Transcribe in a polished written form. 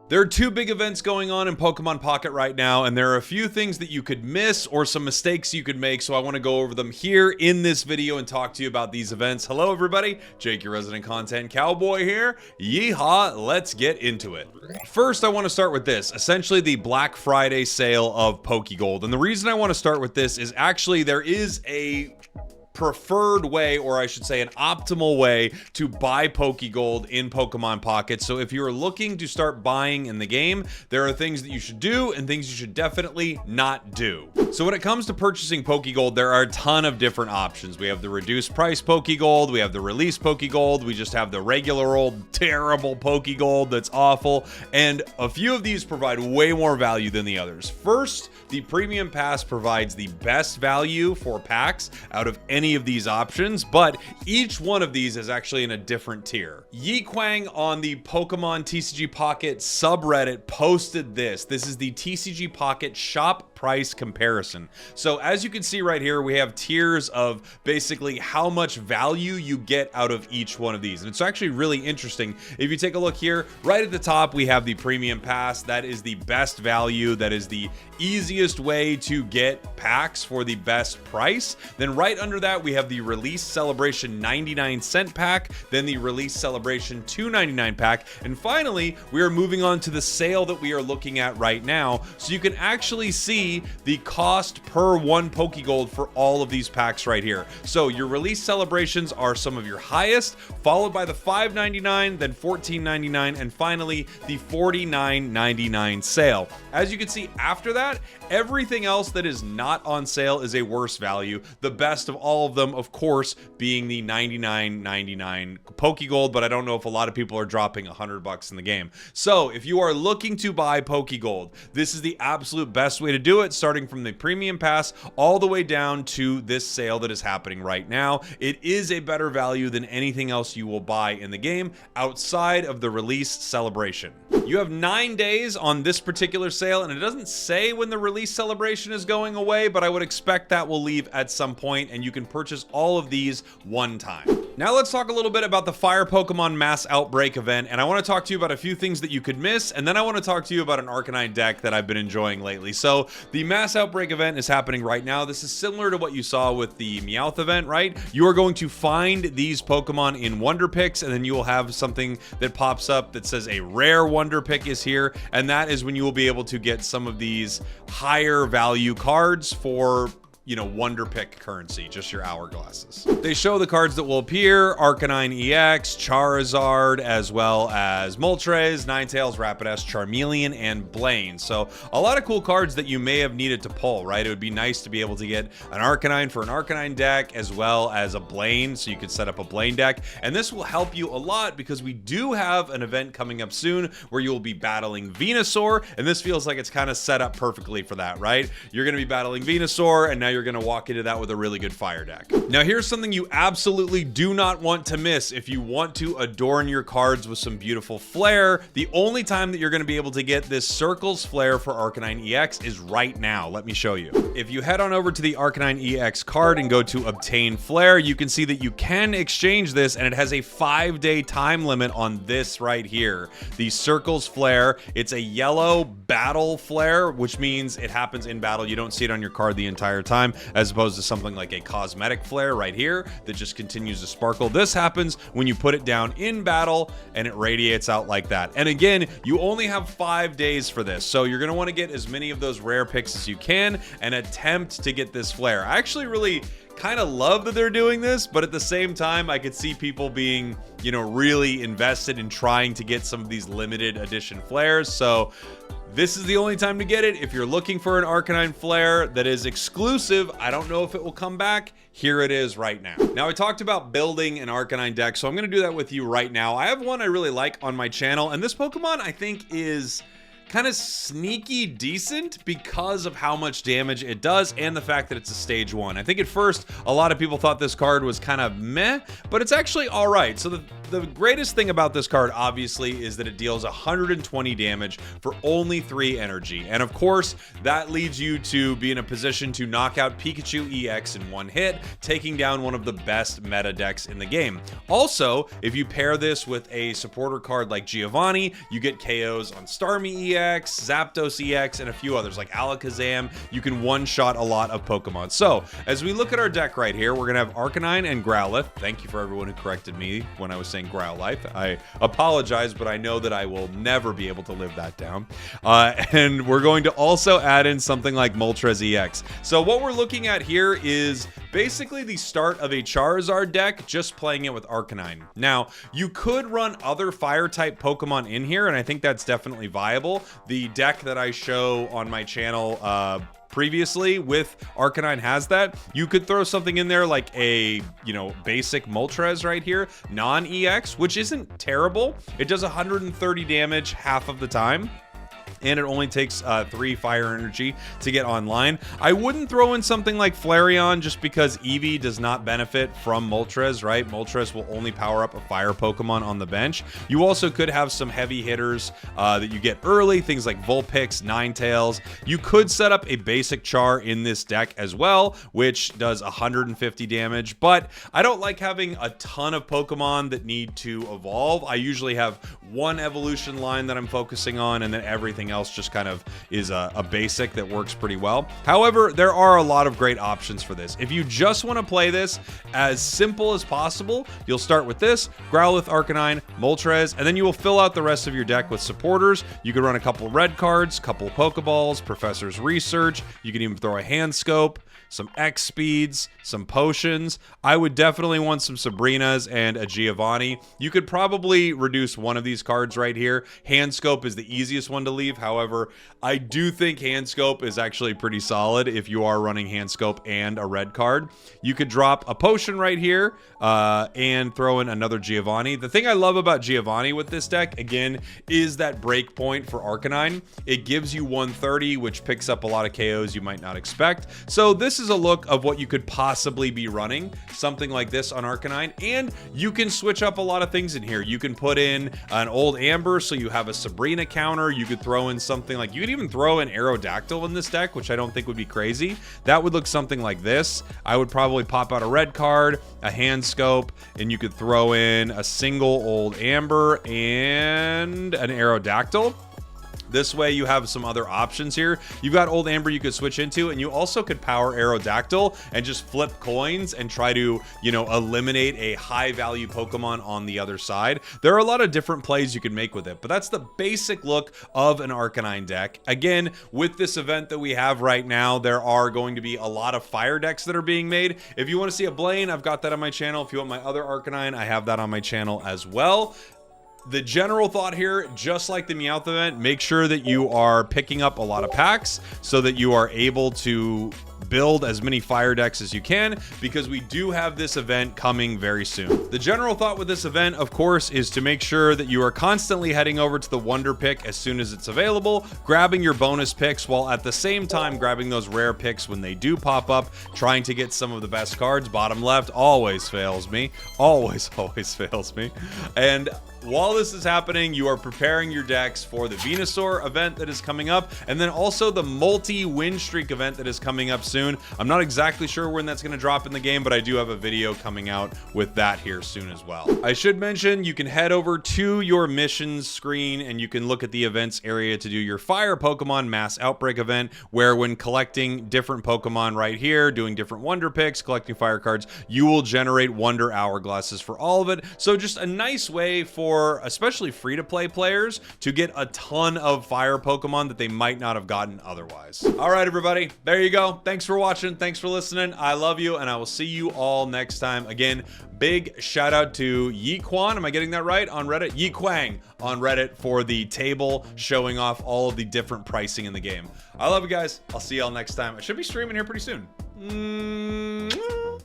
There are two big events going on in Pokemon Pocket right now, and there are a few things that you could miss or some mistakes you could make, so I want to go over them here in this video and talk to you about these events. Hello everybody, Jake, your resident content cowboy here. Yeehaw, let's get into it. First, I want to start with this, essentially the Black Friday sale of Pokegold. And the reason I want to start with this is actually there is a preferred way, or I should say an optimal way, to buy Pokegold in Pokemon Pocket. So if you're looking to start buying in the game, there are things that you should do and things you should definitely not do. So when it comes to purchasing Pokegold, there are a ton of different options. We have the reduced price Pokegold, we have the release Pokegold, we just have the regular old terrible Pokegold that's awful, and a few of these provide way more value than the others. First, the Premium Pass provides the best value for packs out of any of these options, but each one of these is actually in a different tier. Yeehaw on the Pokemon TCG Pocket subreddit posted this. This is the TCG Pocket shop price comparison. So as you can see right here, we have tiers of basically how much value you get out of each one of these. And it's actually really interesting. If you take a look here, right at the top, we have the Premium Pass. That is the best value. That is the easiest way to get packs for the best price. Then right under that, we have the Release Celebration 99-cent pack, then the Release Celebration $2.99 pack, and finally, we are moving on to the sale that we are looking at right now, so you can actually see the cost per one Pokegold for all of these packs right here. So your Release Celebrations are some of your highest, followed by the $5.99, then $14.99, and finally the $49.99 sale. As you can see after that, everything else that is not on sale is a worse value. The best of all of them, of course, being the $99.99 Pokegold, but I don't know if a lot of people are dropping $100 in the game. So if you are looking to buy Pokegold, this is the absolute best way to do it, starting from the Premium Pass all the way down to this sale that is happening right now. It is a better value than anything else you will buy in the game outside of the Release Celebration. You have 9 days on this particular sale, and it doesn't say when the Release Celebration is going away, but I would expect that will leave at some point, and you can purchase all of these one time. Now let's talk a little bit about the Fire Pokemon Mass Outbreak event, and I want to talk to you about a few things that you could miss, and then I want to talk to you about an Arcanine deck that I've been enjoying lately. So the Mass Outbreak event is happening right now. This is similar to what you saw with the Meowth event, right? You are going to find these Pokemon in Wonder Picks, and then you will have something that pops up that says a rare Wonder Pick is here, and that is when you will be able to get some of these higher value cards for, you know, Wonder Pick currency, just your hourglasses. They show the cards that will appear: Arcanine EX, Charizard, as well as Moltres, Ninetales, Rapidash, Charmeleon, and Blaine. So a lot of cool cards that you may have needed to pull, right? It would be nice to be able to get an Arcanine for an Arcanine deck, as well as a Blaine, so you could set up a Blaine deck. And this will help you a lot because we do have an event coming up soon where you will be battling Venusaur, and this feels like it's kind of set up perfectly for that, right? You're going to be battling Venusaur, and now you're going to walk into that with a really good fire deck. Now here's something you absolutely do not want to miss if you want to adorn your cards with some beautiful flair. The only time that you're going to be able to get this Circles Flare for Arcanine EX is right now. Let me show you. If you head on over to the Arcanine EX card and go to Obtain Flare, you can see that you can exchange this, and it has a 5-day time limit on this right here. The Circles Flare, it's a yellow battle flare, which means it happens in battle. You don't see it on your card the entire time, as opposed to something like a cosmetic flare right here that just continues to sparkle. This happens when you put it down in battle and it radiates out like that. And again, you only have 5 days for this, so you're going to want to get as many of those rare picks as you can and attempt to get this flare. I actually really kind of love that they're doing this, but at the same time, I could see people being, you know, really invested in trying to get some of these limited edition flares. So this is the only time to get it. If you're looking for an Arcanine flare that is exclusive, I don't know if it will come back. Here it is right now. Now, I talked about building an Arcanine deck, so I'm going to do that with you right now. I have one I really like on my channel, and this Pokemon I think is kind of sneaky decent because of how much damage it does and the fact that it's a stage 1. I think at first a lot of people thought this card was kind of meh, but it's actually all right. So the the greatest thing about this card, obviously, is that it deals 120 damage for only 3 energy. And of course, that leads you to be in a position to knock out Pikachu EX in one hit, taking down one of the best meta decks in the game. Also, if you pair this with a supporter card like Giovanni, you get KOs on Starmie EX, Zapdos EX, and a few others like Alakazam. You can one-shot a lot of Pokemon. So, as we look at our deck right here, we're going to have Arcanine and Growlithe. Thank you for everyone who corrected me when I was saying Growlithe. I apologize, but I know that I will never be able to live that down. And we're going to also add in something like Moltres EX. So what we're looking at here is basically the start of a Charizard deck, just playing it with Arcanine. Now, you could run other fire-type Pokemon in here, and I think that's definitely viable. The deck that I show on my channel previously with Arcanine has that. You could throw something in there like a, basic Moltres right here, non-EX, which isn't terrible. It does 130 damage half of the time, and it only takes 3 fire energy to get online. I wouldn't throw in something like Flareon just because Eevee does not benefit from Moltres, right? Moltres will only power up a fire Pokemon on the bench. You also could have some heavy hitters that you get early, things like Vulpix, Ninetales. You could set up a basic Char in this deck as well, which does 150 damage, but I don't like having a ton of Pokemon that need to evolve. I usually have one evolution line that I'm focusing on, and then everything else just kind of is a basic that works pretty well. However, there are a lot of great options for this. If you just want to play this as simple as possible, you'll start with this, Growlithe, Arcanine, Moltres, and then you will fill out the rest of your deck with supporters. You could run a couple red cards, couple Pokeballs, Professor's Research. You can even throw a Hand Scope, some X speeds, some potions. I would definitely want some Sabrinas and a Giovanni. You could probably reduce one of these cards right here. Hand Scope is the easiest one to leave. However, I do think Hand Scope is actually pretty solid if you are running Hand Scope and a red card. You could drop a potion right here and throw in another Giovanni. The thing I love about Giovanni with this deck, again, is that break point for Arcanine. It gives you 130, which picks up a lot of KOs you might not expect. So this is a look of what you could possibly be running, something like this on Arcanine, and you can switch up a lot of things in here. You can put in an old Amber, so you have a Sabrina counter. You could throw in something like, you could even throw an Aerodactyl in this deck, which I don't think would be crazy. That would look something like this. I would probably pop out a red card, a Hand Scope, and you could throw in a single old Amber and an Aerodactyl. This way you have some other options here. You've got Old Amber you could switch into, and you also could power Aerodactyl and just flip coins and try to, eliminate a high value Pokemon on the other side. There are a lot of different plays you can make with it, but that's the basic look of an Arcanine deck. Again, with this event that we have right now, there are going to be a lot of fire decks that are being made. If you want to see a Blaine, I've got that on my channel. If you want my other Arcanine, I have that on my channel as well. The general thought here, just like the Meowth event, make sure that you are picking up a lot of packs so that you are able to build as many fire decks as you can, because we do have this event coming very soon. The general thought with this event, of course, is to make sure that you are constantly heading over to the Wonder Pick as soon as it's available, grabbing your bonus picks while at the same time grabbing those rare picks when they do pop up, trying to get some of the best cards. Bottom left always fails me. Always fails me. And while this is happening, you are preparing your decks for the Venusaur event that is coming up, and then also the multi-win streak event that is coming up soon. I'm not exactly sure when that's going to drop in the game, but I do have a video coming out with that here soon as well. I should mention you can head over to your missions screen and you can look at the events area to do your Fire Pokemon Mass Outbreak event, where when collecting different Pokemon right here, doing different Wonder Picks, collecting fire cards, you will generate Wonder Hourglasses for all of it. So just a nice way for especially free-to-play players to get a ton of fire Pokemon that they might not have gotten otherwise. All right, everybody, there you go. Thanks for watching. Thanks for listening. I love you, and I will see you all next time. Again, big shout out to Yeehaw, am I getting that right, on Reddit? Yeehaw on Reddit for the table showing off all of the different pricing in the game. I love you guys. I'll see y'all next time. I should be streaming here pretty soon.